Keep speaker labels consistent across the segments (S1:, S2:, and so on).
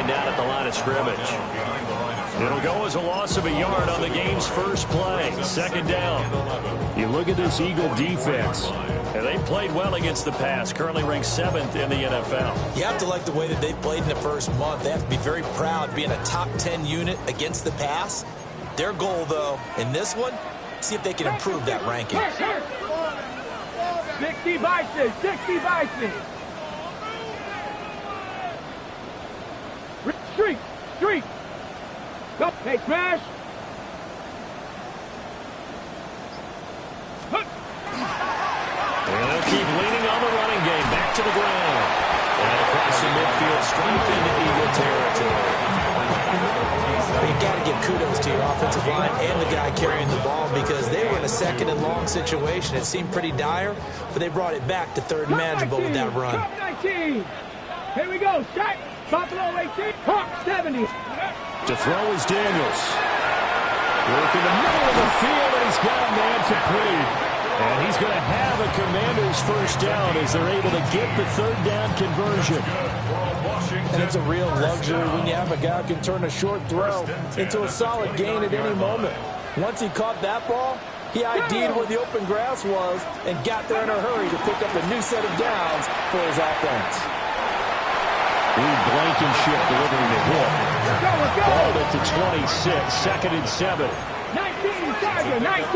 S1: line down at the line of scrimmage. It'll go as a loss of a yard on the game's first play. Second down. You look at this Eagle defense. And they played well against the pass, currently ranked 7th in the NFL.
S2: You have to like the way that they've played in the first month. They have to be very proud being a top 10 unit against the pass. Their goal, though, in this one, see if they can improve that ranking.
S3: 60 Bison, 60 Bison. Street. Go, hey, smash.
S1: And they'll keep leaning on the running game. Back to the ground. And across the midfield, straight into Eagle territory.
S2: You've got to give kudos to your offensive line and the guy carrying the ball because they were in a second and long situation. It seemed pretty dire, but they brought it back to third and manageable with that run.
S3: 19. Here we go. Shot. Buffalo 18. Hawk 70.
S1: To throw is Daniels. Work in the middle of the field, and he's got a man complete. And he's going to have a Commanders first down as they're able to get the third down conversion.
S4: And it's a real luxury when you have a guy who can turn a short throw into a solid gain at any moment. Once he caught that ball, he ID'd where the open grass was and got there in a hurry to pick up a new set of downs for his offense.
S1: Reed Blankenship delivering the hit. Ball at the 26, 2nd and 7.
S3: 19, Tiger, 19.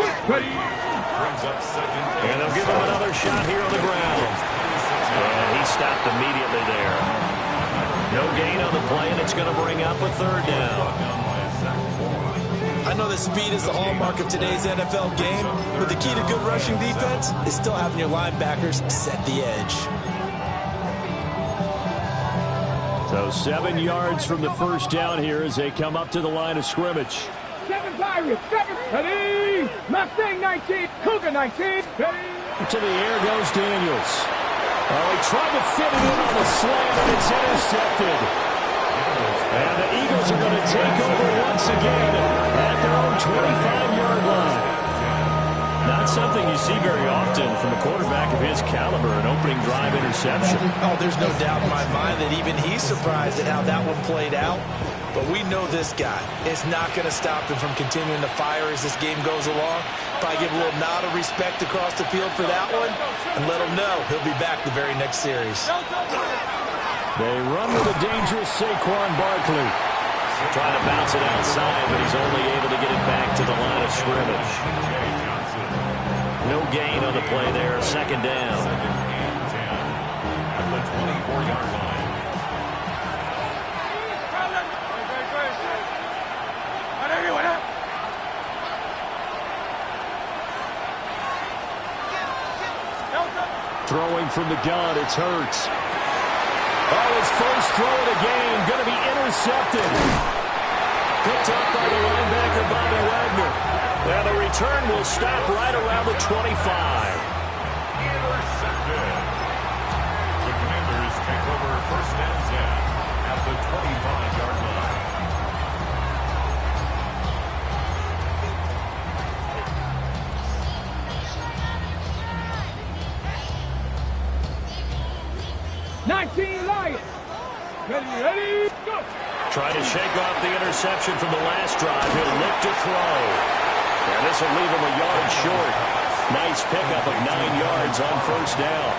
S1: And they'll give him another shot here on the ground. And he stopped immediately there. No gain on the play, and it's going to bring up a third down.
S2: I know that speed is the hallmark of today's NFL game, but the key to good rushing defense is still having your linebackers set the edge.
S1: So 7 yards from the first down here as they come up to the line of scrimmage.
S3: 7 Pirates, 7. Ready. Mustang 19. Cougar 19. Ready.
S1: To the air goes Daniels. Oh, he tried to fit it in on the slam, and it's intercepted. And the Eagles are going to take over once again at their own 25-yard line. Not something you see very often from a quarterback of his caliber, an opening drive interception.
S2: Oh, there's no doubt in my mind that even he's surprised at how that one played out. But we know this guy is not going to stop him from continuing to fire as this game goes along. Probably give a little nod of respect across the field for that one and let him know he'll be back the very next series.
S1: They run with a dangerous Saquon Barkley. Trying to bounce it outside, but he's only able to get it back to the line of scrimmage. No gain on the play there, second down.
S5: At the 24-yard line.
S1: Throwing from the gun, it's Hurts. Oh, his first throw of the game, going to be intercepted. Picked up by the linebacker, Bobby Wagner. And the return will stop right around the 25.
S5: Intercepted. The Commanders take over first and 10 at the 25-yard line.
S3: Lions. Ready, go.
S1: Trying to shake off the interception from the last drive. He'll look to throw. And this will leave him a yard short. Nice pickup of 9 yards on first down.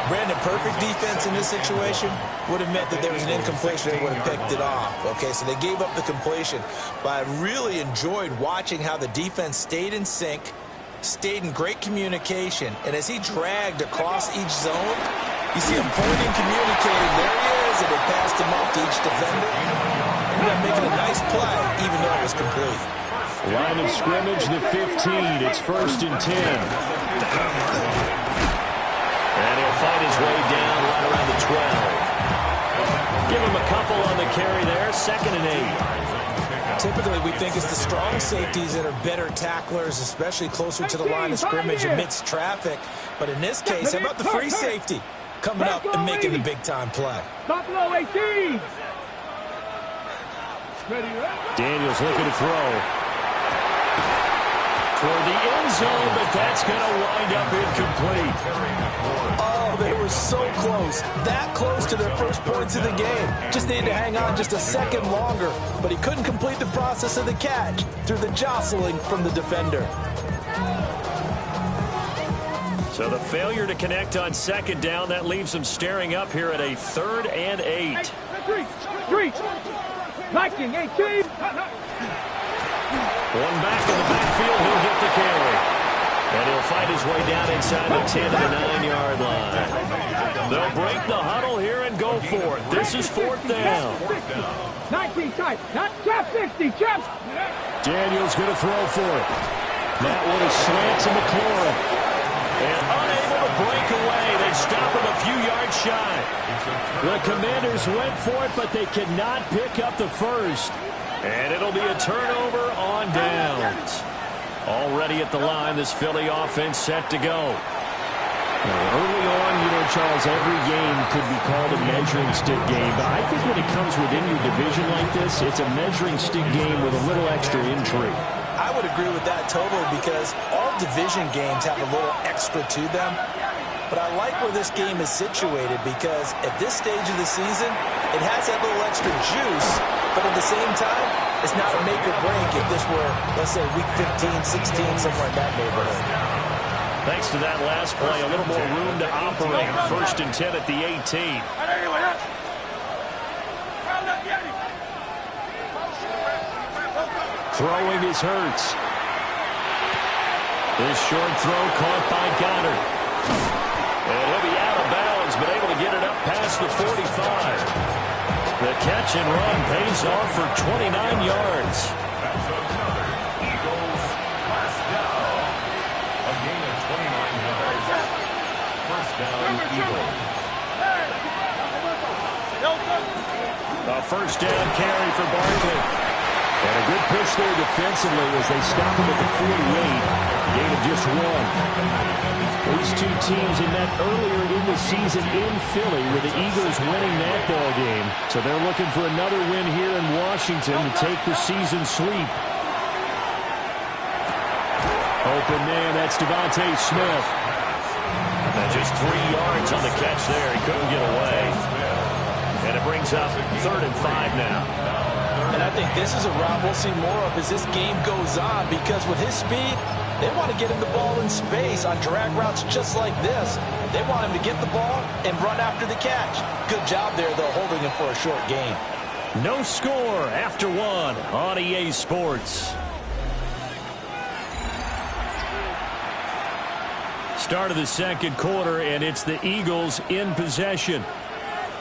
S2: Brandon, perfect defense in this situation would have meant that there was an incompletion. They would have picked it off. Okay, so they gave up the completion. But I really enjoyed watching how the defense stayed in sync, stayed in great communication. And as he dragged across each zone, you see him pointing, communicating. There he is, and they passed him off to each defender. Ended up making a nice play, even though it was complete.
S1: Line of scrimmage, the 15. It's first and 10. And he'll fight his way down right around the 12. Give him a couple on the carry there. Second and 8.
S2: Typically, we think it's the strong safeties that are better tacklers, especially closer to the line of scrimmage amidst traffic. But in this case, how about the free safety coming up and making the big-time play?
S3: Buffalo 18.
S1: Daniels looking to throw. Toward the end zone, but that's going to wind up incomplete.
S2: Oh, they were so close, that close to their first points of the game. Just needed to hang on just a second longer, but he couldn't complete the process of the catch through the jostling from the defender.
S1: So the failure to connect on second down, that leaves them staring up here at a 3rd and 8.
S3: Reach. Liking 18.
S1: One back in the backfield, he'll get the carry. And he'll fight his way down inside the 10 to the 9-yard line. They'll break the huddle here and go for it. This is 4th down.
S3: 19 tight. Not Jeff 60. Jeff.
S1: Daniels going to throw for it. That one is slant to McLaurin. And unable to break away. They stop him a few yards shy. The Commanders went for it, but they cannot pick up the first. And it'll be a turnover on downs. Already at the line, this Philly offense set to go. Early on, Charles, every game could be called a measuring stick game. But I think when it comes within your division like this, it's a measuring stick game with a little extra intrigue.
S2: I would agree with that totally because all division games have a little extra to them. But I like where this game is situated because at this stage of the season, it has that little extra juice. But at the same time, it's not a make or break if this were, let's say, week 15, 16, somewhere in that neighborhood.
S1: Thanks to that last play, a little more room to operate. 1st and 10 at the 18. Throwing is Hurts. This short throw caught by Goddard. And he'll be out of bounds, but able to get it up past the 45. The catch and run pays off for 29 yards.
S5: That's another Eagles first down. A gain of 29 yards. First down, Eagles.
S1: A first down carry for Barkley. And a good push there defensively as they stop him at the 48. Gain of just 1. These two teams in that earlier in the season in Philly with the Eagles winning that ball game. So they're looking for another win here in Washington to take the season sweep. Open man, that's Devontae Smith. And just 3 yards on the catch there. He couldn't get away. And it brings up 3rd and 5 now.
S2: And I think this is a route we'll see more of as this game goes on because with his speed, they want to get him the ball in space on drag routes just like this. They want him to get the ball and run after the catch. Good job there, though, holding him for a short gain.
S1: No score after 1 on EA Sports. Start of the second quarter, and it's the Eagles in possession.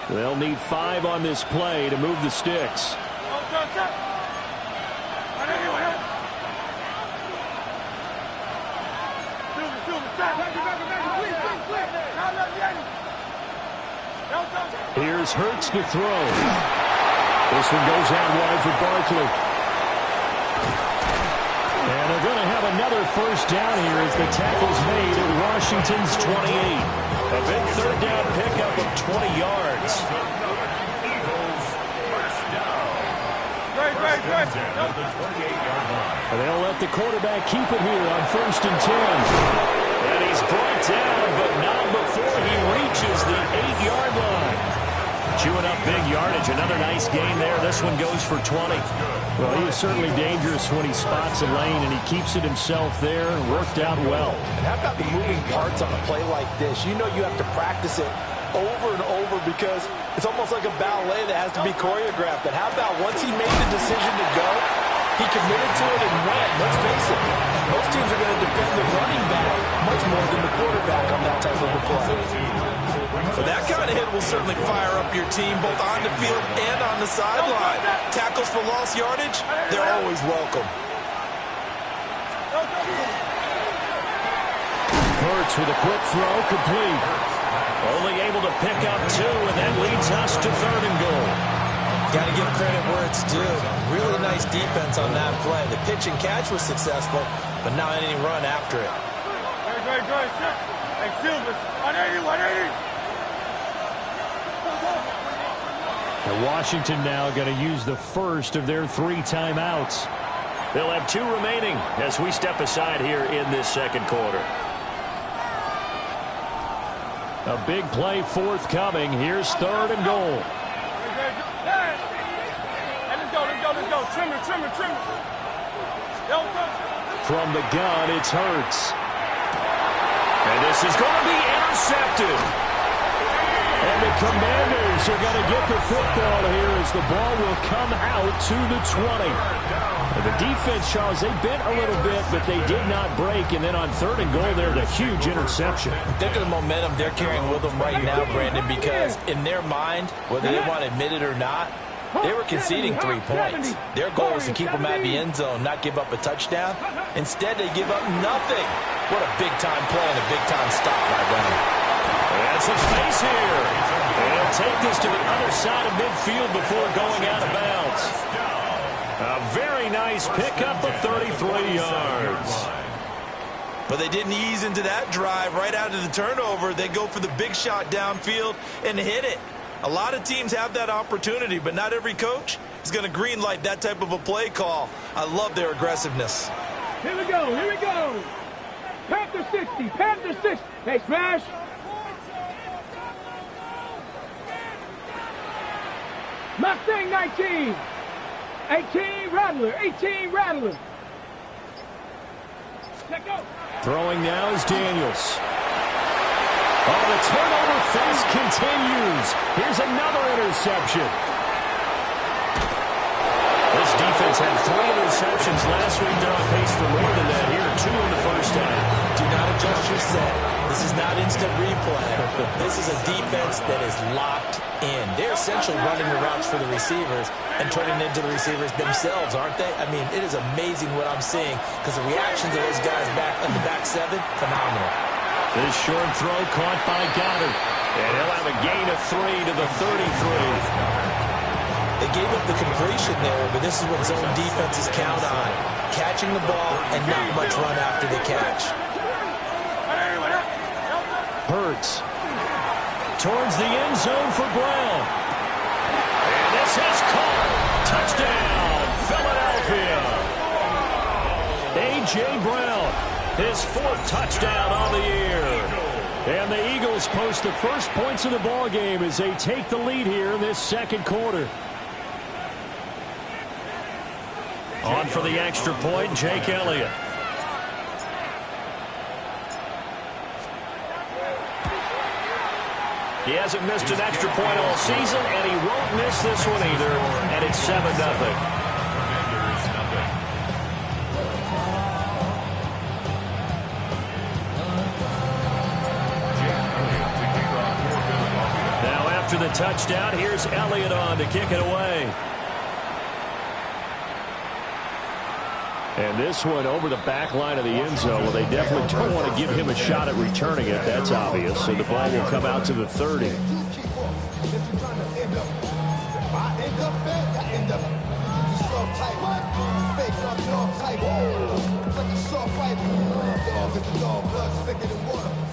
S1: They'll need 5 on this play to move the sticks. Here's Hurts to throw. This one goes out wide for Barkley. And they're going to have another first down here as the tackle's made at Washington's 28. A big 3rd down pickup of 20 yards. And they'll let the quarterback keep it here on 1st and 10. And he's brought down, but not before he reaches the 8-yard line. Chewing up big yardage. Another nice gain there. This one goes for 20. Well, he is certainly dangerous when he spots a lane, and he keeps it himself there. Worked out well.
S2: And how about the moving parts on a play like this? You know you have to practice it over and over because it's almost like a ballet that has to be choreographed. But how about once he made the decision to go, he committed to it and went. Let's face it, most teams are going to defend the running back much more than the quarterback on that type of a play. But that kind of hit will certainly fire up your team both on the field and on the sideline. Tackles for lost yardage, they're always welcome.
S1: Hurts with a quick throw, complete. Only able to pick up 2, and that leads us to 3rd and goal.
S2: Got to give credit where it's due. Really nice defense on that play. The pitch and catch was successful, but not any run after it.
S3: Hey, Silver, 180, 180.
S1: And Washington now going to use the first of their 3 timeouts. They'll have 2 remaining as we step aside here in this second quarter. A big play forthcoming. Here's 3rd and goal.
S3: Hey, let's go. Trim it.
S1: From the gun, it's Hurts. And this is going to be intercepted. And the Commanders are going to get the football here as the ball will come out to the 20. And the defense, Charles, they bent a little bit, but they did not break. And then on 3rd and goal, there's a huge interception.
S2: Think of the momentum they're carrying with them right now, Brandon, because in their mind, whether they want to admit it or not, they were conceding 3 points. Their goal was to keep them at the end zone, not give up a touchdown. Instead, they give up nothing. What a big-time play and a big-time stop by them.
S1: And some space here. They'll take this to the other side of midfield before going out of bounds. A very nice pickup of 33 yards.
S2: But they didn't ease into that drive right out of the turnover. They go for the big shot downfield and hit it. A lot of teams have that opportunity, but not every coach is going to green light that type of a play call. I love their aggressiveness.
S3: Here we go. Panther 60. Hey, smash. Mustang 19. 18 Rattler. Check out.
S1: Throwing now is Daniels. Oh, the turnover fest continues. Here's another interception. This defense had 3 interceptions last week. They're on pace for more than that here. 2 in the first half.
S2: Do not adjust your set. This is not instant replay. This is a defense that is locked in. They're essentially running the routes for the receivers and turning into the receivers themselves, aren't they? I mean, it is amazing what I'm seeing because the reactions of those guys back in the back 7, phenomenal.
S1: This short throw caught by Goddard. And he'll have a gain of 3 to the 33.
S2: They gave up the completion there, but this is what zone defenses count on. Catching the ball and not much run after the catch.
S1: Hurts towards the end zone for Brown. And this is caught. Touchdown, Philadelphia. A.J. Brown, his 4th touchdown on the year. And the Eagles post the first points of the ball game as they take the lead here in this second quarter. On for the extra point, Jake Elliott. He hasn't missed an extra point all season, and he won't miss this one either. And it's 7-0. Now after the touchdown, here's Elliott on to kick it away. And this one over the back line of the end zone. Well, they definitely don't want to give him a shot at returning it. That's obvious. So the ball will come out to the 30.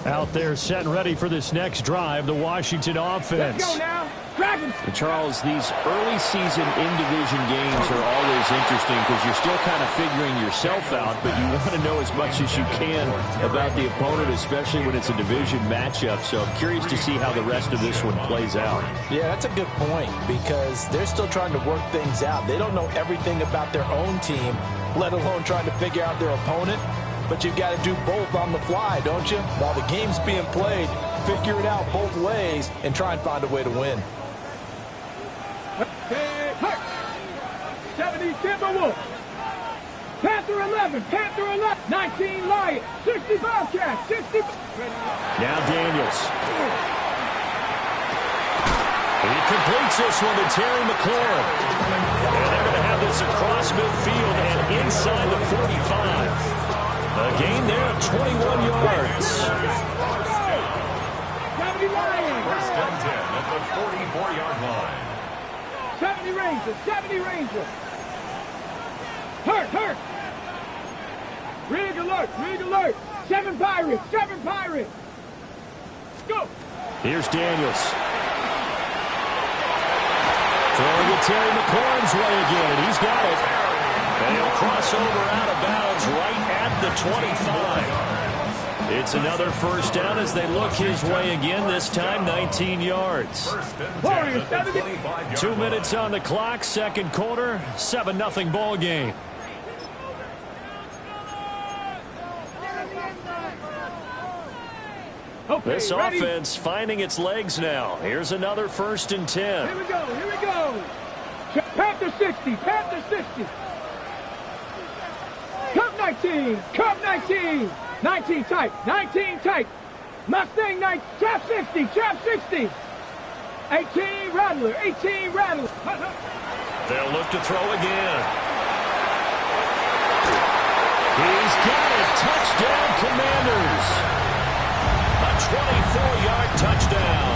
S1: Out there set and ready for this next drive, the Washington offense.
S3: Let's go now. Dragons.
S1: And Charles, these early season in-division games are always interesting because you're still kind of figuring yourself out, but you want to know as much as you can about the opponent, especially when it's a division matchup. So I'm curious to see how the rest of this one plays out.
S2: Yeah, that's a good point because they're still trying to work things out. They don't know everything about their own team, let alone trying to figure out their opponent. But you've got to do both on the fly, don't you? While the game's being played, figure it out both ways and try and find a way to win.
S3: 70 Timberwolves. Panther 11. 19 Lions. 65 Cats. 60.
S1: Now Daniels. He completes this one to Terry McLaurin. And they're going to have this across midfield and inside the 45. A gain there of 21 yards.
S3: 70 Lions.
S5: First and 10 at the 44-yard line.
S3: 70 Rangers. Hurt. Rig alert. 7 Pirates. Go.
S1: Here's Daniels. Throwing it Terry McLaurin's way again, and he's got it. And he'll cross over out of bounds right at the 25. It's another first down as they look his way again, this time 19 yards. 2 minutes on the clock, second quarter, 7-0 ball game.
S3: Okay,
S1: This
S3: ready?
S1: offense finding its legs now. Here's another 1st and 10.
S3: Here we go, here we go. Panther 60, Panther 60. Cup 19, Cup 19. 19 tight, 19 tight. Mustang 9, trap 60, trap 60. 18 Rattler, 18 Rattler.
S1: They'll look to throw again. He's got it. Touchdown, Commanders. A 24-yard touchdown.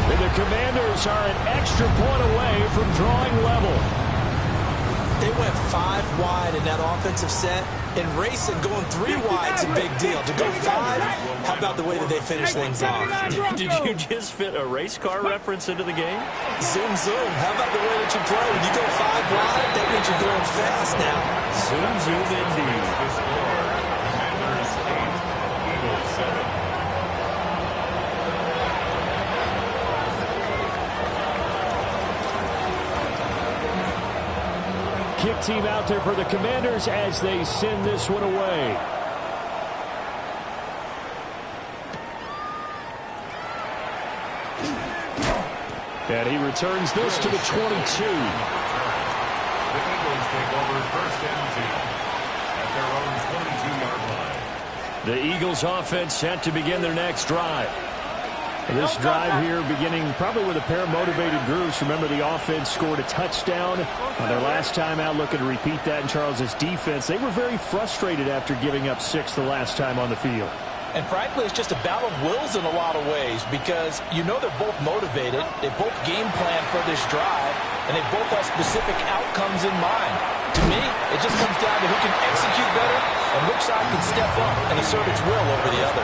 S1: And the Commanders are an extra point away from drawing level.
S2: They went 5 wide in that offensive set. And racing going 3 wide's a big deal. To go 5, how about the way that they finish things off?
S1: Did you just fit a race car reference into the game?
S2: Zoom, zoom. How about the way that you play? When you go 5 wide, that means you're going fast now.
S1: Zoom, zoom indeed.
S5: The score, Commanders 8, Eagles 7.
S1: Kick team out there for the Commanders as they send this one away. And he returns this to the 22.
S5: The Eagles take over 1st and 10 at their own 22-yard line.
S1: The Eagles offense set to begin their next drive. This drive here beginning probably with a pair of motivated groups. Remember, the offense scored a touchdown on their last time out. Looking to repeat that in Charles's defense. They were very frustrated after giving up 6 the last time on the field.
S4: And frankly, it's just a battle of wills in a lot of ways because you know they're both motivated. They both game plan for this drive, and they both have specific outcomes in mind. To me, it just comes down to who can execute better and which side can step up and assert its will over the other.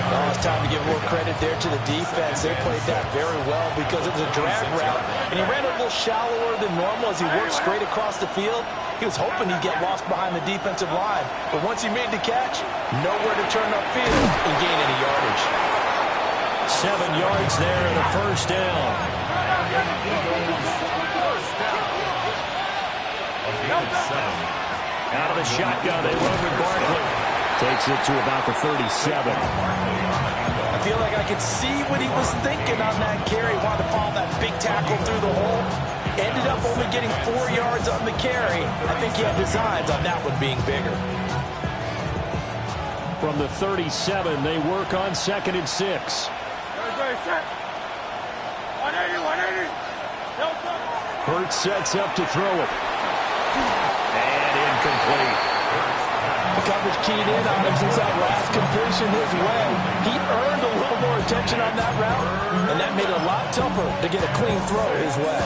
S4: Now it's time to give more credit there to the defense. They played that very well because it was a drag route, and he ran a little shallower than normal as he worked straight across the field. He was hoping he'd get lost behind the defensive line, but once he made the catch, nowhere to turn upfield and gain any yardage.
S1: 7 yards there and a first down. Out of the shotgun, they run with Barkley. Takes it to about the 37.
S4: I feel like I could see what he was thinking on that carry. Wanted to follow that big tackle through the hole. Ended up only getting 4 yards on the carry. I think he had designs on that one being bigger.
S1: From the 37, they work on 2nd and 6.
S3: 180.
S1: Hurts sets up to throw it. And incomplete.
S4: The coverage keyed in on him since that last completion his way. He earned a little more attention on that route, and that made it a lot tougher to get a clean throw his way.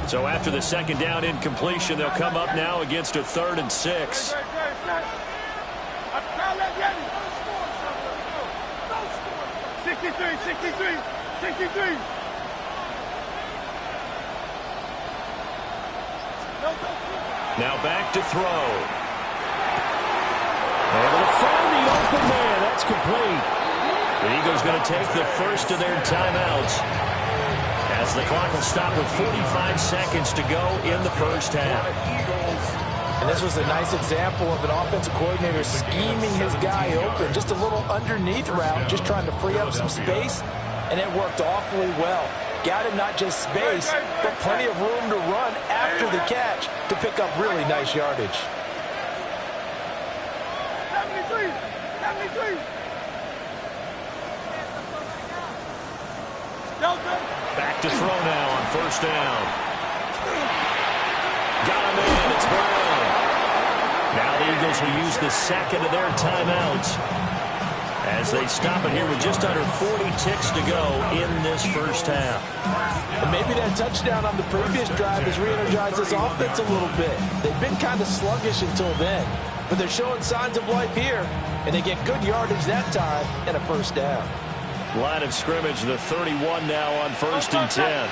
S1: So after the 2nd down incompletion, they'll come up now against a 3rd and 6.
S3: 63.
S1: Now back to throw. Able to find the open man. That's complete. The Eagles going to take the first of their timeouts as the clock will stop with 45 seconds to go in the first half.
S4: And this was a nice example of an offensive coordinator scheming his guy open. Just a little underneath route, just trying to free up some space, and it worked awfully well. Got him not just space, but plenty of room to run after the catch to pick up really nice yardage.
S3: 73.
S1: Back to throw now on 1st down. Got him in. It's Brown. Now the Eagles will use the 2nd of their timeouts as they stop it here with just under 40 ticks to go in this first half.
S4: And maybe that touchdown on the previous drive has re-energized this offense a little bit. They've been kind of sluggish until then, but they're showing signs of life here, and they get good yardage that time and a first down.
S1: Line of scrimmage, the 31 now on 1st and 10.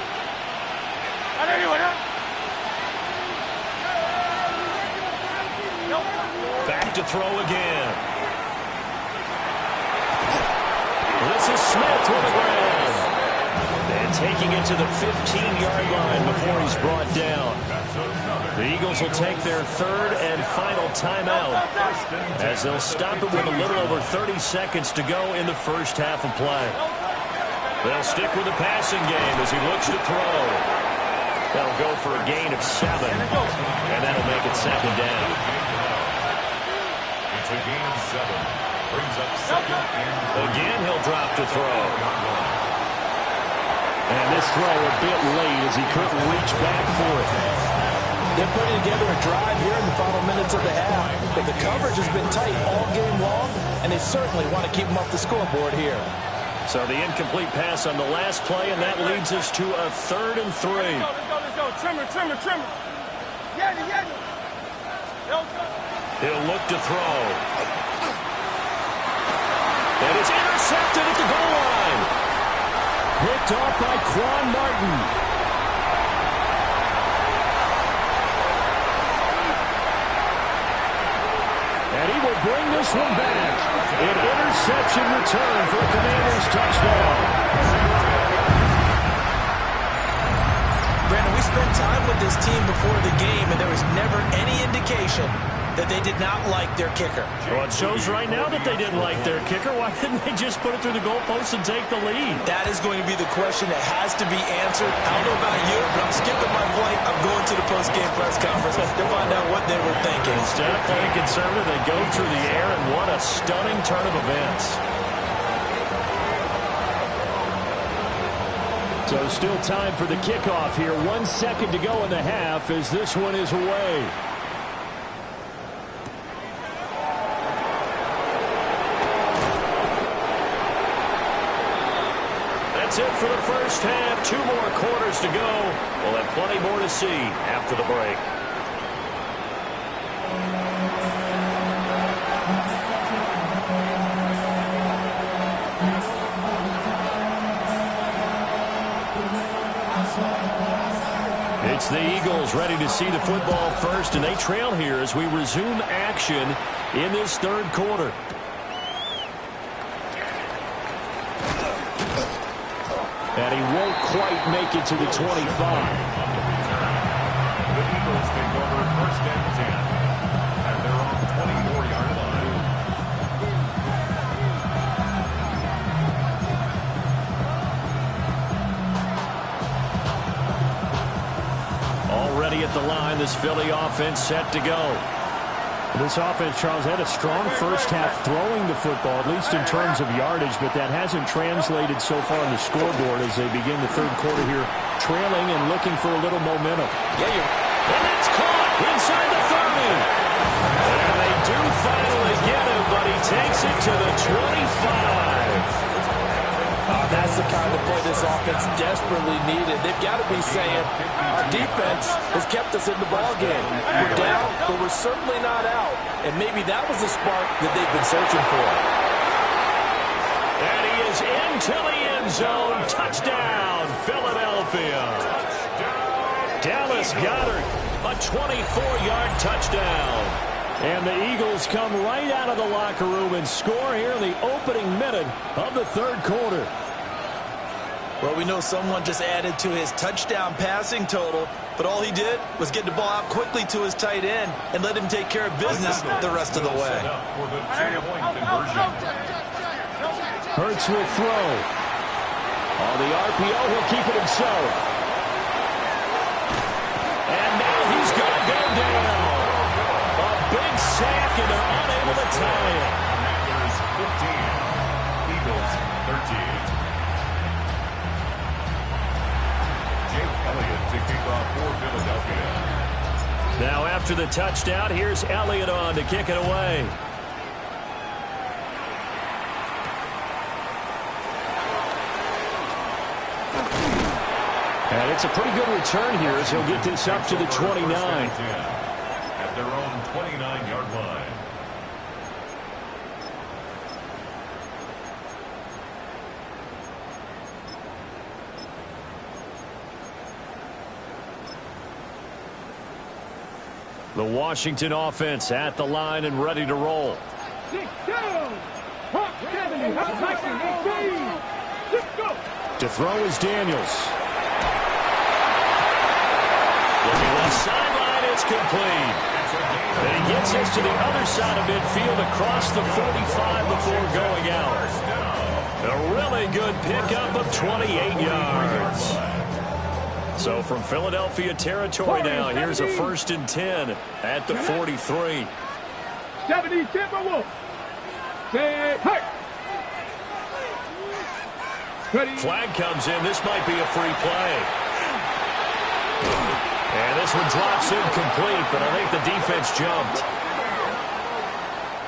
S1: back to throw again. This is Smith with the ground. And taking it to the 15-yard line before he's brought down. The Eagles will take their third and final timeout as they'll stop it with a little over 30 seconds to go in the first half of play. They'll stick with the passing game as he looks to throw. They'll go for a gain of 7, and that'll make it second down.
S5: It's a gain of 7. Brings up second and
S1: again, he'll drop to throw. And this throw a bit late as he couldn't reach back for it.
S4: They're putting together a drive here in the final minutes of the half. But the coverage has been tight all game long, and they certainly want to keep them off the scoreboard here.
S1: So the incomplete pass on the last play, and that leads us to a 3rd and 3.
S3: Let's go. Trimmer.
S1: He'll look to throw. And it's intercepted at the goal line. Picked off by Quan Martin. And he will bring this one back. An interception return for the Commanders' touchdown.
S2: Brandon, we spent time with this team before the game, and there was never any indication that they did not like their kicker.
S1: Well, it shows right now that they didn't like their kicker. Why didn't they just put it through the goalpost and take the lead?
S2: That is going to be the question that has to be answered. I don't know about you, but I'm skipping my flight. I'm going to the post-game press conference to find out what they were thinking.
S1: Instead of playing conservative, they go through the air, and what a stunning turn of events. So still time for the kickoff here. 1 second to go in the half as this one is away. That's it for the first half. 2 more quarters to go. We'll have plenty more to see after the break. It's the Eagles ready to see the football first, and they trail here as we resume action in this 3rd quarter. And he won't quite make it to the 25.
S5: the Eagles take over 1st and 10 at their own 24-yard line.
S1: Already at the line, this Philly offense set to go. This offense, Charles, had a strong first half throwing the football, at least in terms of yardage, but that hasn't translated so far on the scoreboard as they begin the 3rd quarter here, trailing and looking for a little momentum. And it's caught inside the 30. And they do finally get him, but he takes it to the 25.
S4: That's the kind of play this offense desperately needed. They've got to be saying, our defense has kept us in the ballgame. We're down, but we're certainly not out. And maybe that was the spark that they've been searching for.
S1: And he is into the end zone. Touchdown, Philadelphia. Dallas Goedert, a 24-yard touchdown. And the Eagles come right out of the locker room and score here in the opening minute of the 3rd quarter.
S2: Well, we know someone just added to his touchdown passing total, but all he did was get the ball out quickly to his tight end and let him take care of business the rest of the way.
S5: For the 2-point conversion.
S1: Hurts will throw. On the RPO, he'll keep it himself. And now he's going to go down. A big sack, and they're unable to tie it.
S5: Commanders 15, Eagles 13. Jake Elliott to kick off for Philadelphia.
S1: Now after the touchdown, here's Elliott on to kick it away. And it's a pretty good return here as he'll get this up to the 29.
S5: At their own 29-yard line.
S1: The Washington offense at the line and ready to roll.
S3: 6 down. Hawk 70. Hawk 18. Let's go.
S1: To throw is Daniels. Looking left sideline, it's complete. And he gets us to the other side of midfield across the 45 before going out. A really good pickup of 28 yards. So from Philadelphia territory now, here's a 1st and 10 at the 43.
S3: 70 Timberwolves. Say, hey.
S1: Flag comes in. This might be a free play. And this one drops incomplete, but I think the defense jumped.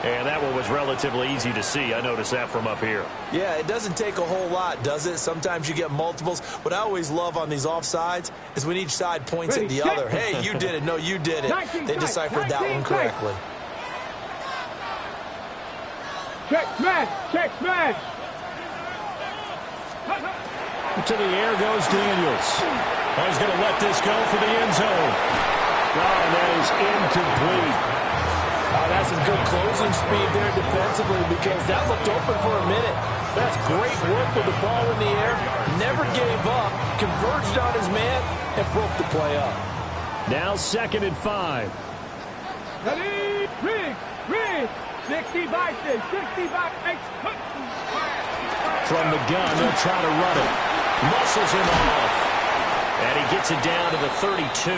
S1: And that one was relatively easy to see. I noticed that from up here.
S2: Yeah, it doesn't take a whole lot, does it? Sometimes you get multiples. What I always love on these offsides is when each side points at the other. Hey, you did it. No, you did it. They deciphered that one correctly.
S3: Check smash. Check smash.
S1: To the air goes Daniels. Oh, he's going to let this go for the end zone. Oh, and that is incomplete.
S4: Oh, that's some good closing speed there defensively because that looked open for a minute. That's great work with the ball in the air. Never gave up. Converged on his man and broke the play up.
S1: Now 2nd and 5.
S3: Ready? Riggs. 60 by 6. 60 by 8.
S1: From the gun, they'll try to run it. Muscles him off. And he gets it down to the 32.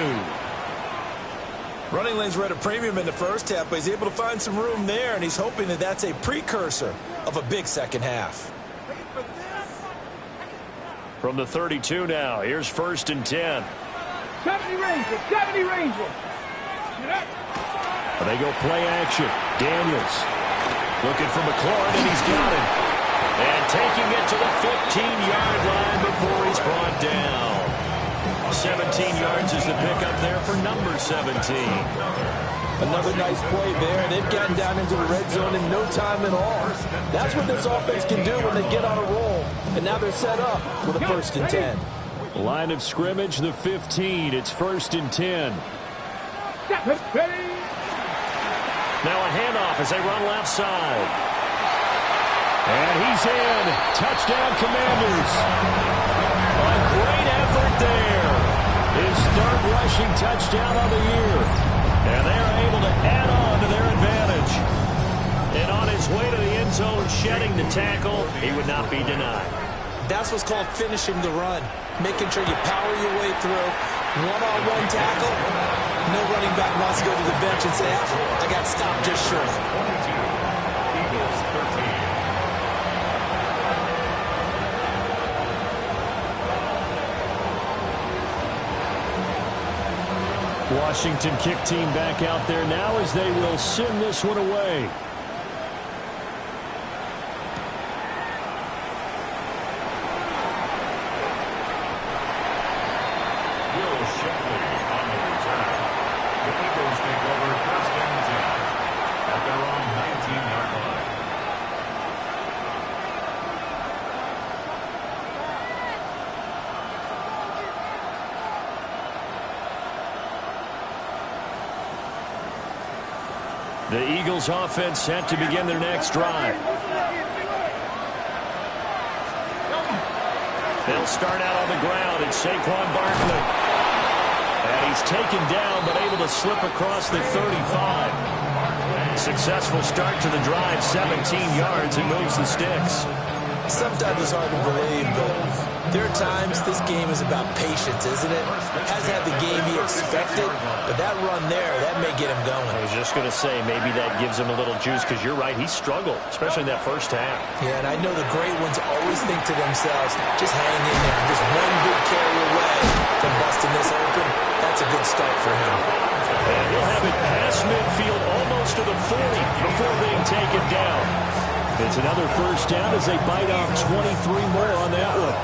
S2: Running lanes were at a premium in the first half, but he's able to find some room there, and he's hoping that that's a precursor of a big second half.
S1: From the 32 now, here's 1st and 10.
S3: 70 Rangers. 70 Rangers.
S1: They go play action. Daniels looking for McLaurin, and he's got him. And taking it to the 15-yard line before he's brought down. 17 yards is the pickup there for number 17.
S4: Another nice play there. They've gotten down into the red zone in no time at all. That's what this offense can do when they get on a roll. And now they're set up with a 1st and 10.
S1: Line of scrimmage, the 15. It's 1st and 10. Now a handoff as they run left side. And he's in. Touchdown, Commanders. A great effort there. His 3rd rushing touchdown of the year. And they are able to add on to their advantage. And on his way to the end zone, shedding the tackle, he would not be denied.
S2: That's what's called finishing the run. Making sure you power your way through. One-on-one tackle. No running back wants to go to the bench and say, I got stopped just short.
S5: 22. Eagles 13.
S1: Washington kick team back out there now as they will send this one away.
S5: Will Shipley on the return. The Eagles take over 1st and 10 at their own 19-yard line.
S1: The Eagles offense set to begin their next drive. They'll start out on the ground. It's Saquon Barkley. And he's taken down but able to slip across the 35. Successful start to the drive, 17 yards and moves the sticks.
S2: Sometimes it's hard to believe, but there are times this game is about patience, isn't it? Hasn't had the game he expected, but that run there, that may get him going.
S1: I was just going to say, maybe that gives him a little juice, because you're right, he struggled, especially in that first half.
S2: Yeah, and I know the great ones always think to themselves, just hang in there. Just one good carry away from busting this open. That's a good start for him.
S1: And he'll have it past midfield almost to the 40 before being taken down. It's another 1st down as they bite off 23 more on that one.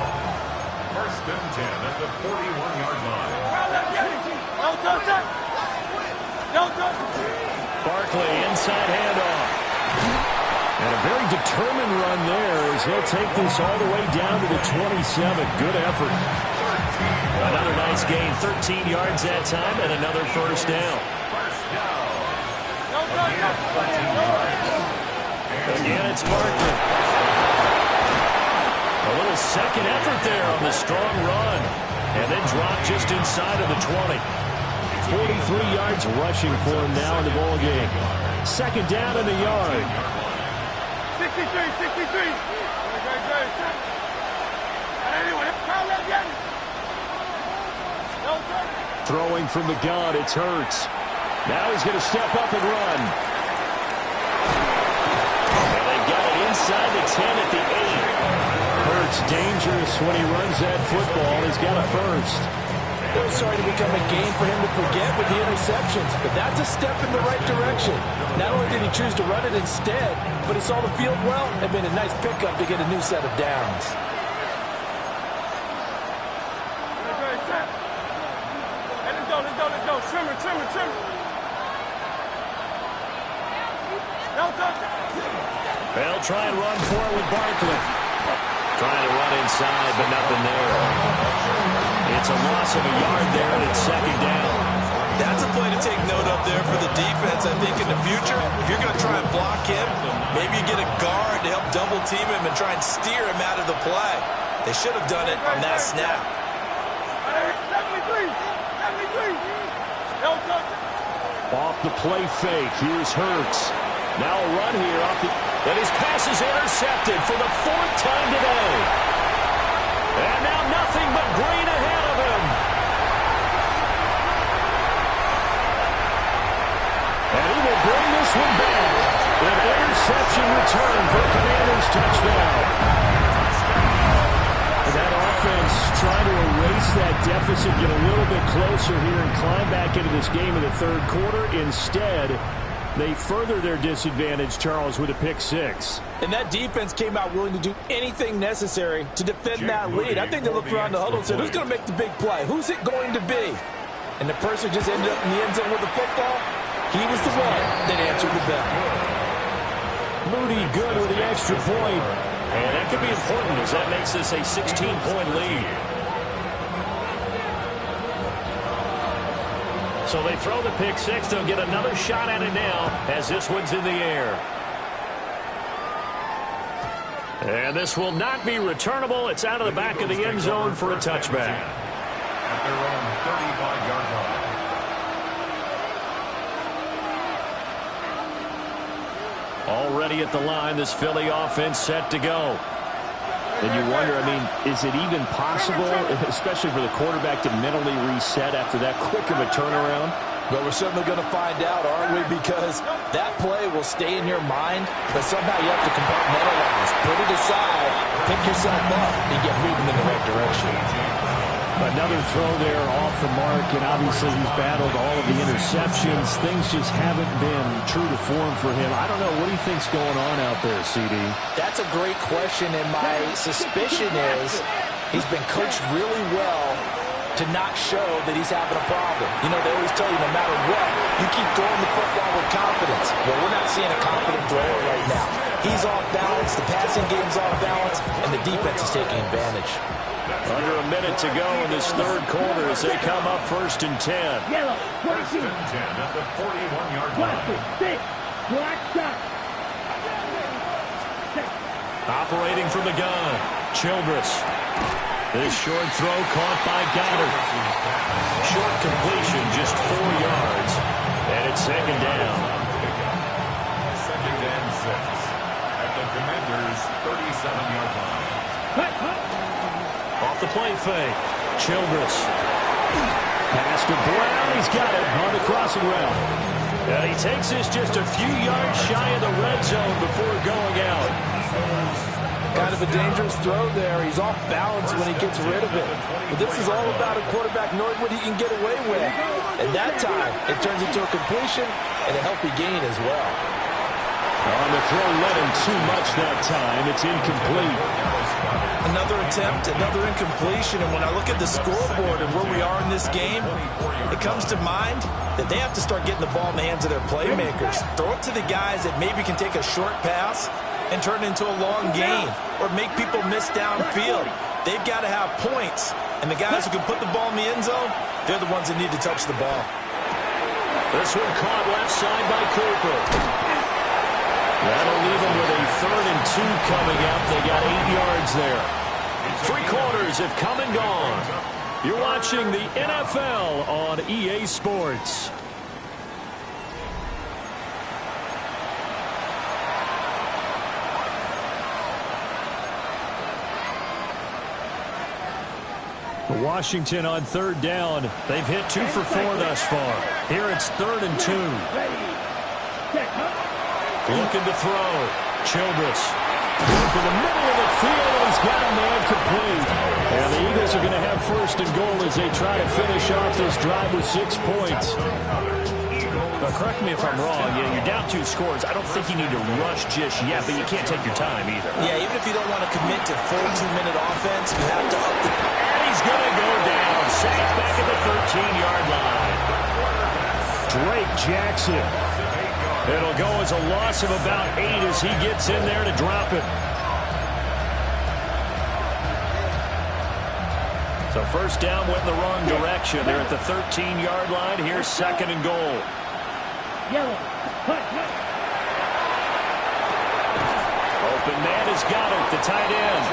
S5: 1st and 10 at the 41-yard line.
S1: Barkley, inside handoff. And a very determined run there as he'll take this all the way down to the 27. Good effort. Another nice gain, 13 yards that time, and another 1st down. Again, it's Barkley. A little second effort there on the strong run. And then dropped just inside of the 20. 43 yards rushing for him now in the ball game. Second down in the yard.
S3: 63.
S1: Throwing from the gun, it's Hurts. Now he's going to step up and run. And they got it inside the 10 at the 8. Hurts dangerous when he runs that football. He's got a first.
S4: It was starting to become a game for him to forget with the interceptions, but that's a step in the right direction. Not only did he choose to run it instead, but he saw the field well and made a nice pickup to get a new set of downs.
S3: Let's go. Trimmer.
S1: They'll try and run for it with Barkley. Trying to run inside, but nothing there. It's a loss of a yard there, and it's second down.
S2: That's a play to take note of there for the defense. I think in the future, if you're going to try and block him, maybe you get a guard to help double team him and try and steer him out of the play. They should have done it on that snap.
S3: 73.
S1: Off the play fake, here's Hurts. Now a run here off the... And his pass is intercepted for the 4th time today. And now nothing but green ahead of him. And he will bring this one back. An interception return for Commanders touchdown. And that offense trying to erase that deficit, get a little bit closer here and climb back into this game in the third quarter. Instead, they further their disadvantage, Charles, with a pick six.
S4: And that defense came out willing to do anything necessary to defend that lead. I think they looked around the huddle and said, who's going to make the big play? Who's it going to be? And the person just ended up in the end zone with the football. He was the one that answered the bell.
S1: Moody good with the extra point. And that could be important as that makes this a 16-point lead. So they throw the pick six. They'll get another shot at it now as this one's in the air. And this will not be returnable. It's out of the back of the end zone for a touchback.
S5: At their own 35-yard line.
S1: Already at the line, this Philly offense set to go. And you wonder, I mean, is it even possible, especially for the quarterback, to mentally reset after that quick of a turnaround?
S4: Well, we're certainly going to find out, aren't we? Because that play will stay in your mind, but somehow you have to compartmentalize. Put it aside, pick yourself up, and get moving in the right direction.
S1: Another throw there off the mark, and obviously he's battled all of the interceptions. Things just haven't been true to form for him. I don't know. What do you think's going on out there, CD?
S4: That's a great question, and my suspicion is he's been coached really well to not show that he's having a problem. You know, they always tell you no matter what, you keep throwing the football with confidence. Well, we're not seeing a confident thrower right now. He's off balance, the passing game's off balance, and the defense is taking advantage.
S1: Under a minute to go in this third quarter as they come up 1st and 10.
S3: Yellow, 22.
S5: First and 10 at the 41-yard line.
S3: Plastic, 6, black shot.
S1: Operating from the gun, Childress. This short throw caught by Goddard. Short completion, just 4 yards. And it's second down.
S5: Second and 6 at the Commanders' 37-yard line.
S1: Off the play fake, Childress. Pass to Brown, he's got it on the crossing route. And he takes this just a few yards shy of the red zone before going out.
S4: Kind of a dangerous throw there. He's off balance when he gets rid of it. But this is all about a quarterback knowing what he can get away with. At that time, it turns into a completion and a healthy gain as well.
S1: On the throw, let him too much that time. It's incomplete.
S2: Another attempt, another incompletion, and when I look at the scoreboard and where we are in this game, it comes to mind that they have to start getting the ball in the hands of their playmakers. Throw it to the guys that maybe can take a short pass and turn it into a long gain or make people miss downfield. They've got to have points, and the guys who can put the ball in the end zone, they're the ones that need to touch the ball.
S1: This one caught left side by Cooper. That'll leave them with a 3rd and 2 coming up. They got 8 yards there. 3 quarters have come and gone. You're watching the NFL on EA Sports. Washington on 3rd down. They've hit 2 for 4 thus far. Here it's 3rd and 2. Looking to throw. Childress. To the middle of the field. He's got a man complete. And the Eagles are going to have 1st and goal as they try to finish off this drive with 6 points.
S6: But correct me if I'm wrong. Yeah, you're down 2 scores. I don't think you need to rush just yet, but you can't take your time either.
S2: Yeah, even if you don't want to commit to full 2-minute offense, you have to up the...
S1: And he's going to go down. Sacked back at the 13-yard line. Drake Jackson. It'll go as a loss of about 8 as he gets in there to drop it. So 1st down went in the wrong direction. They're at the 13-yard line. Here's 2nd and goal. Open man has got it, the tight end.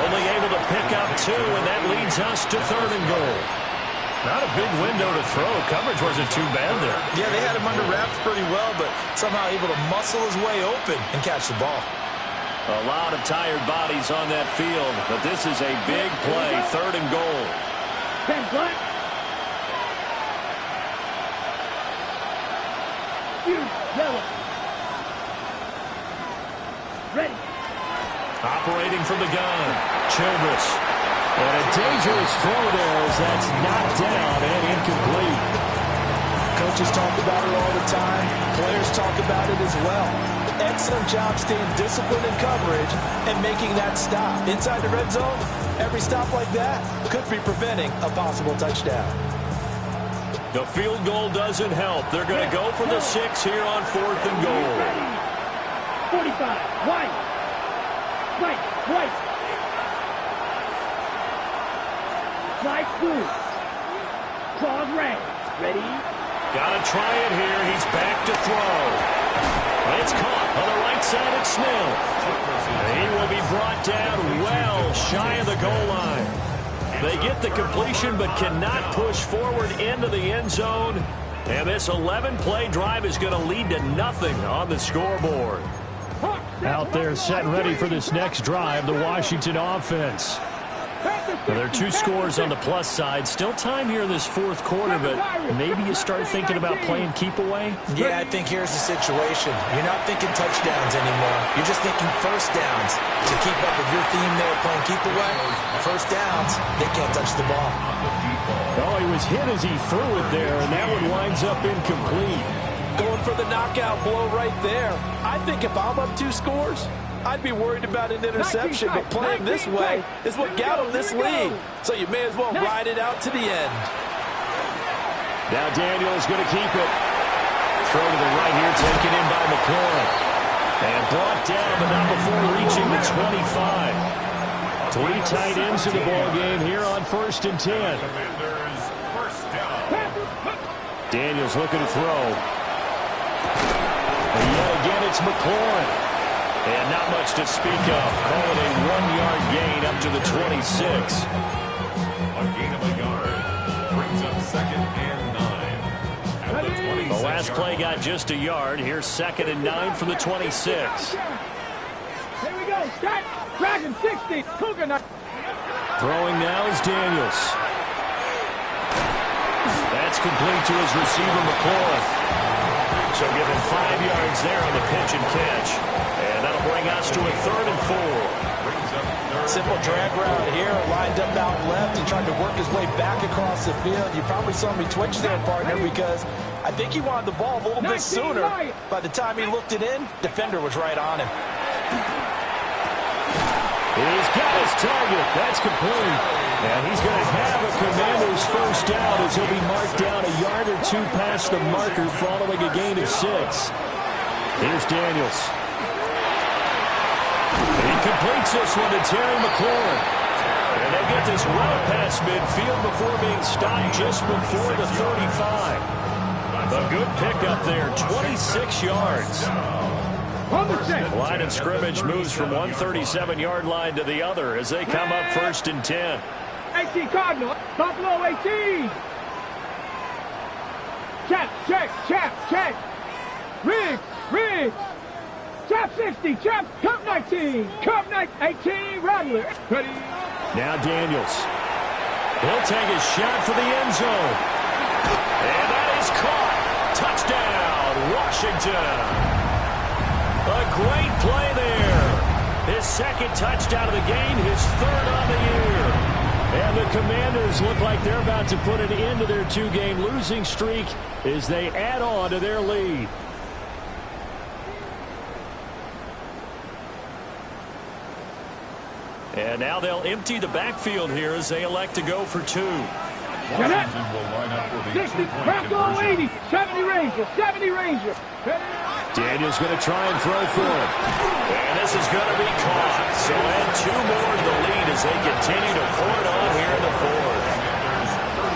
S1: Only able to pick up 2, and that leads us to 3rd and goal. Not a big window to throw. Coverage wasn't too bad there.
S2: Yeah, they had him under wraps pretty well, but somehow able to muscle his way open and catch the ball.
S1: A lot of tired bodies on that field, but this is a big play, 3rd and goal.
S3: Ready.
S1: Operating from the gun, Childress. And a dangerous throw there as that's knocked down and incomplete.
S4: Coaches talk about it all the time. Players talk about it as well. Excellent job staying disciplined in coverage and making that stop. Inside the red zone, every stop like that could be preventing a possible touchdown.
S1: The field goal doesn't help. They're going to go for the 6 here on 4th and goal.
S3: 45, white. Slide through. Claws red. Ready?
S1: Got to try it here. He's back to throw. It's caught on the right side at Smith. He will be brought down well shy of the goal line. They get the completion but cannot push forward into the end zone. And this 11-play drive is going to lead to nothing on the scoreboard. Out there set and ready for this next drive, the Washington offense. Now, there are 2 scores on the plus side. Still time here in this 4th quarter, but maybe you start thinking about playing keep away?
S2: Yeah, I think here's the situation. You're not thinking touchdowns anymore. You're just thinking 1st downs. To keep up with your theme there playing keep away, 1st downs, they can't touch the ball.
S1: Oh, he was hit as he threw it there, and that one winds up incomplete.
S4: Going for the knockout blow right there. I think if I'm up 2 scores, I'd be worried about an interception, but playing this way is what got him this lead. So you may as well ride it out to the end.
S1: Now Daniel is going to keep it. Throw to the right here, taken in by McLaurin. And brought down, but not before reaching the 25. 3 tight ends in the ball game here on 1st and 10. Daniels looking to throw. And yet again, it's McLaurin. And not much to speak of. Call it a 1-yard gain up to the 26.
S5: A gain of a yard brings up 2nd and 9. At the 26
S1: The last play got just a yard. Here's 2nd and 9 from the 26.
S3: Here we go. Start. Dragon 60. Cougar.
S1: Throwing now is Daniels. That's complete to his receiver, McLaurin. So give him 5 yards there on the pitch and catch. And that'll bring us to a 3rd and 4.
S4: Simple drag route here, lined up out left and tried to work his way back across the field. You probably saw me twitch there, partner, because I think he wanted the ball a little bit sooner. By the time he looked it in, defender was right on him.
S1: He's got his target. That's complete. And he's going to have a Commander's 1st down as he'll be marked down a yard or 2 past the marker following a gain of 6. Here's Daniels. And he completes this one to Terry McLaurin. And they get this route past midfield before being stopped just before the 35. A good pickup there, 26 yards.
S3: On the set.
S1: Line of scrimmage moves from 137-yard line to the other as they come up 1st and 10.
S3: 18 Cardinal. Buffalo 18. Chap, check. Riggs. Chap 60, Chap, Cup 19. Cup 18, Rattler. Ready.
S1: Now Daniels. He'll take his shot for the end zone. And that is caught. Touchdown, Washington. A great play there. His 2nd touchdown of the game, his 3rd on the year. And the Commanders look like they're about to put an end to their 2-game losing streak as they add on to their lead. And now they'll empty the backfield here as they elect to go for 2.
S5: Washington will line up for the
S3: 60,
S5: two-point
S3: Bronco
S5: conversion.
S3: 80, 70 Ranger.
S1: Daniels going to try and throw for him. And this is going to be caught. So add 2 more to the lead as they continue to pour it on here in the 4th.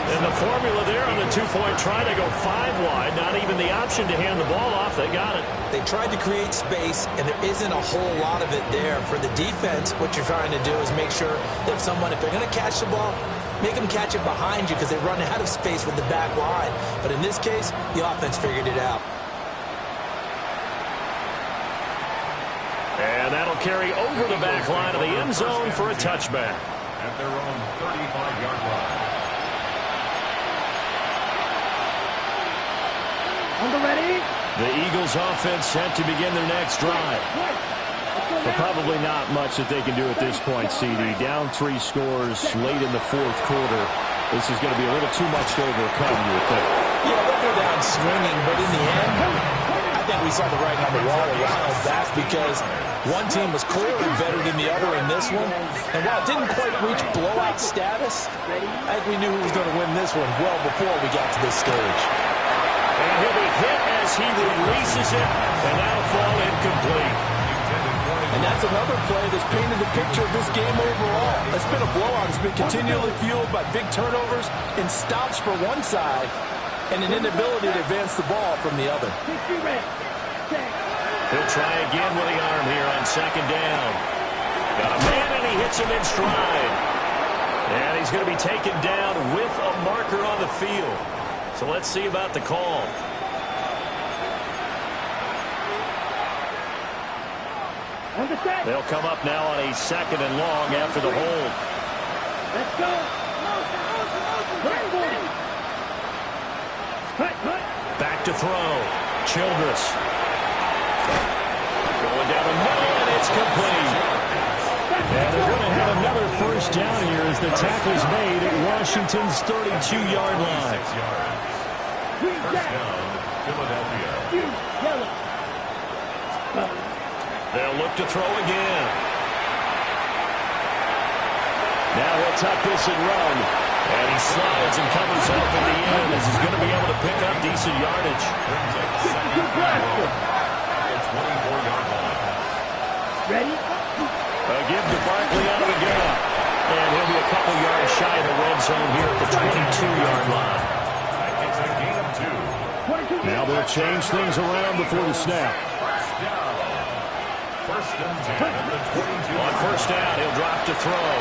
S1: And the formula there on the 2-point try to go 5 wide. Not even the option to hand the ball off. They got it.
S2: They tried to create space, and there isn't a whole lot of it there. For the defense, what you're trying to do is make sure that if they're going to catch the ball, make them catch it behind you because they run out of space with the back line. But in this case, the offense figured it out.
S1: And that'll carry over the back line of the end zone for a touchback.
S5: At their own 35-yard line.
S3: On the ready.
S1: The Eagles offense set to begin their next drive. But probably not much that they can do at this point, CD. Down 3 scores late in the 4th quarter. This is going to be a little too much to overcome, you would think.
S2: Yeah, they'll go down swinging, but in the end, I think we saw the writing on the wall around that because one team was clearly better than the other in this one. And while it didn't quite reach blowout status, I think we knew who was going to win this one well before we got to this stage.
S1: And he'll be hit as he releases it, and that'll fall incomplete.
S4: And that's another play that's painted the picture of this game overall. It's been a blowout. It's been continually fueled by big turnovers and stops for one side and an inability to advance the ball from the other.
S1: He'll try again with the arm here on 2nd down. Got a man, and he hits him in stride. And he's going to be taken down with a marker on the field. So let's see about the call. They'll come up now on a 2nd and long after the hold.
S3: Let's go.
S1: Back to throw. Childress. Going down the middle, and it's complete. And they're going to have another 1st down here as the tackle's made at Washington's 32-yard line.
S5: 1st down, Philadelphia.
S1: They'll look to throw again. Now he'll tuck this and run. And he slides and covers up at the end as he's going to be able to pick up decent yardage.
S5: Brings up 2nd and 1 at the 24-yard line.
S3: Ready?
S1: A give to Barkley out of the gun. And he'll be a couple yards shy of the red zone here at the 22-yard line.
S5: It's a gain of 2.
S1: Now they'll change things around before the snap.
S5: 1st and 10 at the 22.
S1: On 1st down, he'll drop to throw.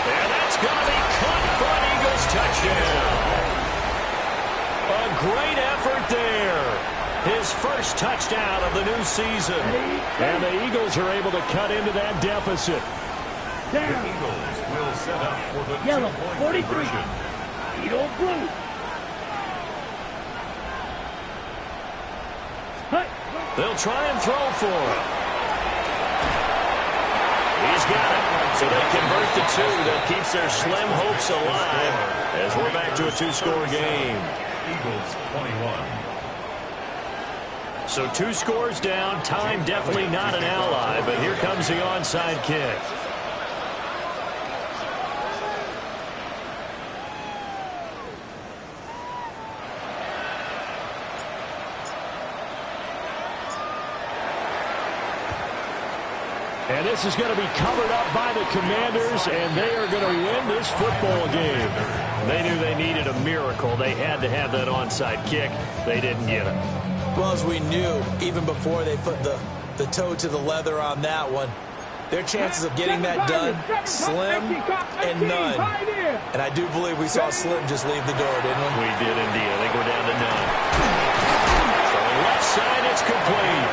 S1: And that's going to be caught for an Eagles touchdown. A great effort there. His 1st touchdown of the new season. And the Eagles are able to cut into that deficit.
S5: The Eagles will set up for the
S3: Yellow,
S5: 2-point
S3: 43.
S5: conversion.
S3: Eagle blue.
S1: They'll try and throw for him. He's got it. So they convert to 2. That keeps their slim hopes alive as we're back to a 2-score game.
S5: Eagles 21.
S1: So 2 scores down. Time definitely not an ally, but here comes the onside kick. And this is going to be covered up by the Commanders, and they are going to win this football game.
S6: They knew they needed a miracle. They had to have that onside kick. They didn't get it.
S2: Well, as we knew, even before they put the toe to the leather on that one, their chances of getting that done, slim and none. And I do believe we saw Slim just leave the door, didn't we?
S6: We did indeed. I think we're down to none. So left side, it's complete.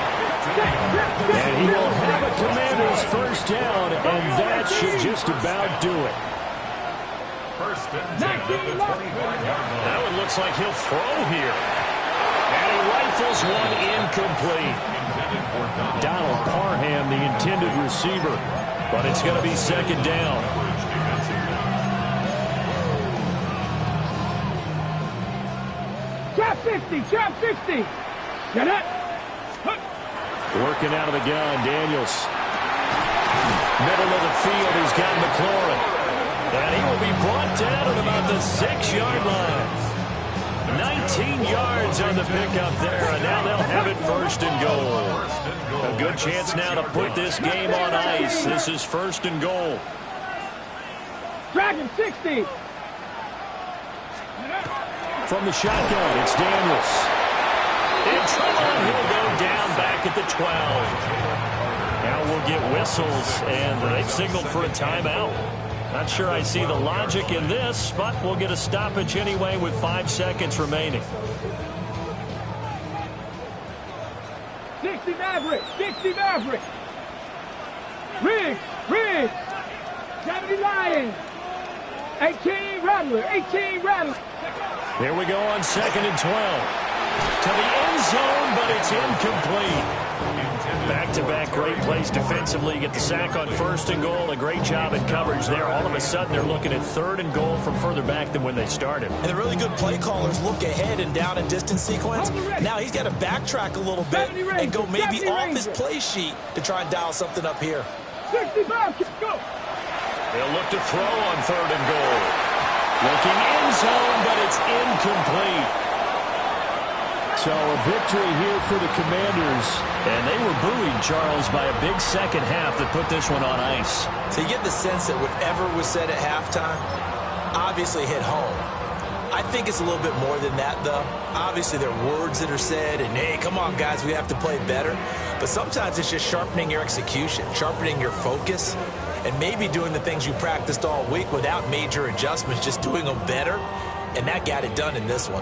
S1: And he will have a Commanders first down, and that should just about do it.
S5: First and 10 at the 25-yard line.
S6: Now it looks like he'll throw here. And he rifles one incomplete.
S1: Donald Parham, the intended receiver, but it's going to be second down.
S3: Trap 60, trap 60. Get it.
S1: Working out of the gun, Daniels. Middle of the field, he's got McLaurin.
S6: And he will be brought down at about the 6-yard line. 19 yards on the pickup there, and now they'll have it first and goal. A good chance now to put this game on ice. This is first and goal.
S3: Dragon 60.
S1: From the shotgun, it's Daniels.
S6: In trouble, and he'll go down back at the 12. Now we'll get whistles, and they've signaled for a timeout. Not sure I see the logic in this, but we'll get a stoppage anyway with 5 seconds remaining.
S3: 60 Maverick, 60 Maverick. Riggs, 70 Lions. 18 Rattler, 18 Rattler.
S1: Here we go on second and 12. To the end zone, but it's incomplete. Back-to-back great plays defensively. Get the sack on first and goal. A great job in coverage there. All of a sudden, they're looking at third and goal from further back than when they started.
S2: And the really good play callers look ahead and down and distance sequence. Now he's got to backtrack a little bit and go maybe off his play sheet to try and dial something up here.
S3: 65, go.
S6: They'll look to throw on third and goal. Looking end zone, but it's incomplete.
S1: So a victory here for the Commanders.
S6: And they were buoyed, Charles, by a big second half that put this one on ice.
S2: So you get the sense that whatever was said at halftime obviously hit home. I think it's a little bit more than that, though. Obviously, there are words that are said, and, hey, come on, guys, we have to play better. But sometimes it's just sharpening your execution, sharpening your focus, and maybe doing the things you practiced all week without major adjustments, just doing them better. And that got it done in this one.